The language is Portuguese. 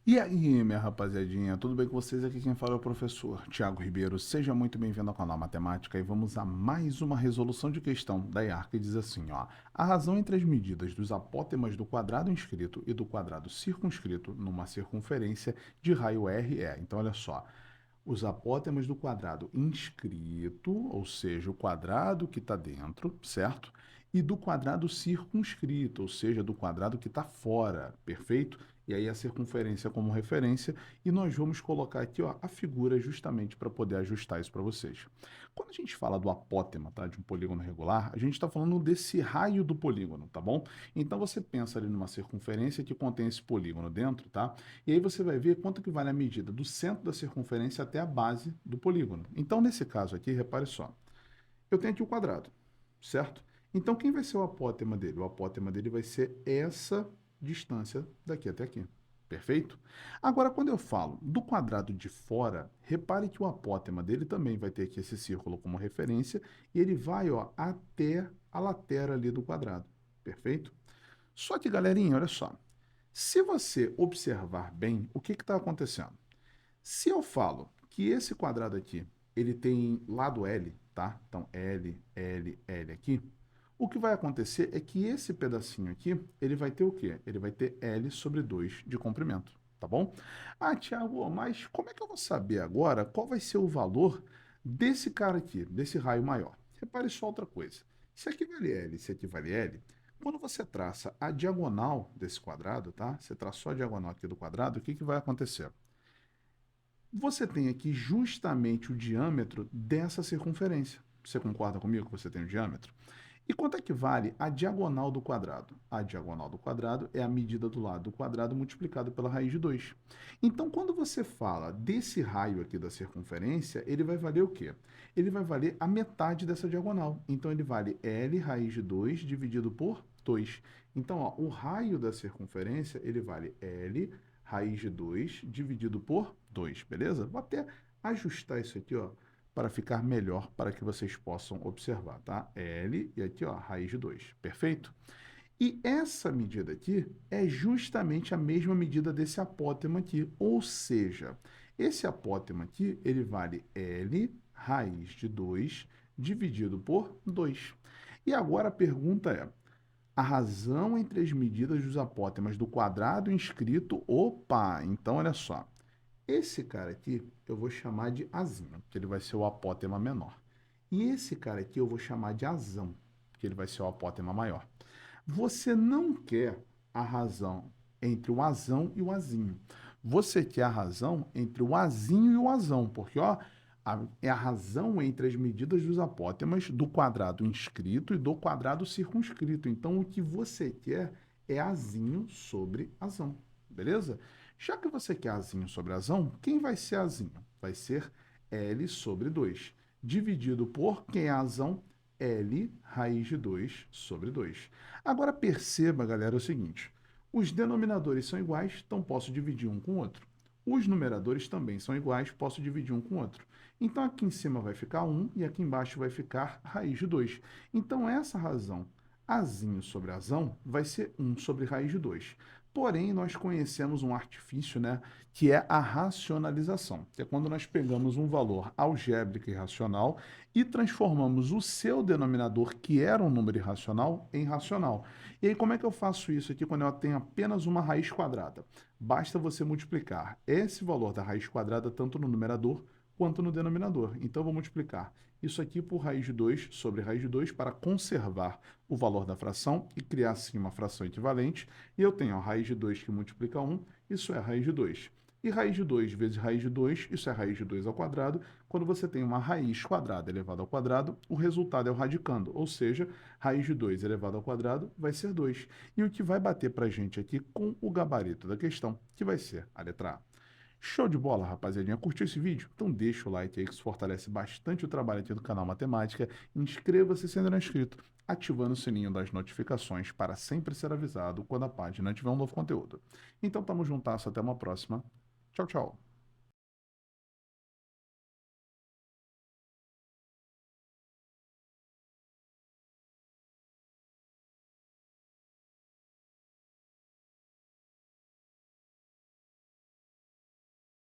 E aí, minha rapaziadinha, tudo bem com vocês? Aqui quem fala é o professor Tiago Ribeiro. Seja muito bem-vindo ao canal Matemática e vamos a mais uma resolução de questão da IAR que diz assim, ó. A razão entre as medidas dos apótemas do quadrado inscrito e do quadrado circunscrito numa circunferência de raio R é. Então, olha só. Os apótemas do quadrado inscrito, ou seja, o quadrado que está dentro, certo? E do quadrado circunscrito, ou seja, do quadrado que está fora, perfeito? E aí a circunferência como referência, e nós vamos colocar aqui ó, a figura justamente para poder ajustar isso para vocês. Quando a gente fala do apótema, tá, de um polígono regular, a gente está falando desse raio do polígono, tá bom? Então você pensa ali numa circunferência que contém esse polígono dentro, tá? E aí você vai ver quanto que vale a medida do centro da circunferência até a base do polígono. Então, nesse caso aqui, repare só, eu tenho aqui o quadrado, certo? Então, quem vai ser o apótema dele? O apótema dele vai ser essa distância daqui até aqui. Perfeito? Agora, quando eu falo do quadrado de fora, repare que o apótema dele também vai ter aqui esse círculo como referência e ele vai ó, até a lateral ali do quadrado. Perfeito? Só que, galerinha, olha só. Se você observar bem, o que está acontecendo? Se eu falo que esse quadrado aqui, ele tem lado L, tá? Então, L, L, L aqui. O que vai acontecer é que esse pedacinho aqui, ele vai ter o quê? Ele vai ter L sobre 2 de comprimento, tá bom? Ah, Thiago, mas como é que eu vou saber agora qual vai ser o valor desse cara aqui, desse raio maior? Repare só outra coisa. Se aqui vale L, se aqui vale L, quando você traça a diagonal desse quadrado, tá? Você traçou a diagonal aqui do quadrado, o que que vai acontecer? Você tem aqui justamente o diâmetro dessa circunferência. Você concorda comigo que você tem o diâmetro? E quanto é que vale a diagonal do quadrado? A diagonal do quadrado é a medida do lado do quadrado multiplicado pela raiz de 2. Então, quando você fala desse raio aqui da circunferência, ele vai valer o quê? Ele vai valer a metade dessa diagonal. Então, ele vale L raiz de 2 dividido por 2. Então, ó, o raio da circunferência, ele vale L raiz de 2 dividido por 2, beleza? Vou até ajustar isso aqui, ó, para ficar melhor para que vocês possam observar, tá? L e aqui, ó, raiz de 2, perfeito? E essa medida aqui é justamente a mesma medida desse apótema aqui, ou seja, esse apótema aqui, ele vale L raiz de 2 dividido por 2. E agora a pergunta é, a razão entre as medidas dos apótemas do quadrado inscrito, opa, então olha só, esse cara aqui eu vou chamar de Azinho, que ele vai ser o apótema menor. E esse cara aqui eu vou chamar de Azão, que ele vai ser o apótema maior. Você não quer a razão entre o Azão e o Azinho. Você quer a razão entre o Azinho e o Azão, porque ó, é a razão entre as medidas dos apótemas do quadrado inscrito e do quadrado circunscrito. Então, o que você quer é Azinho sobre Azão, beleza? Já que você quer Azinho sobre Azão, quem vai ser Azinho? Vai ser L sobre 2, dividido por quem é Azão? L raiz de 2 sobre 2. Agora perceba, galera, o seguinte: os denominadores são iguais, então posso dividir um com o outro. Os numeradores também são iguais, posso dividir um com o outro. Então aqui em cima vai ficar 1 e aqui embaixo vai ficar raiz de 2. Então essa razão, azinho sobre azão, vai ser 1 sobre raiz de 2. Porém, nós conhecemos um artifício, né, que é a racionalização, que é quando nós pegamos um valor algébrico e racional e transformamos o seu denominador, que era um número irracional, em racional. E aí, como é que eu faço isso aqui quando eu tenho apenas uma raiz quadrada? Basta você multiplicar esse valor da raiz quadrada tanto no numerador quanto no denominador. Então, eu vou multiplicar isso aqui por raiz de 2 sobre raiz de 2 para conservar o valor da fração e criar, assim, uma fração equivalente. E eu tenho a raiz de 2 que multiplica 1, isso é raiz de 2. E raiz de 2 vezes raiz de 2, isso é raiz de 2 ao quadrado. Quando você tem uma raiz quadrada elevada ao quadrado, o resultado é o radicando, ou seja, raiz de 2 elevado ao quadrado vai ser 2. E o que vai bater para a gente aqui com o gabarito da questão, que vai ser a letra A. Show de bola, rapaziadinha. Curtiu esse vídeo? Então deixa o like aí que isso fortalece bastante o trabalho aqui do canal Matemática. Inscreva-se se ainda não é inscrito, ativando o sininho das notificações para sempre ser avisado quando a página tiver um novo conteúdo. Então tamo juntasso, até uma próxima. Tchau, tchau.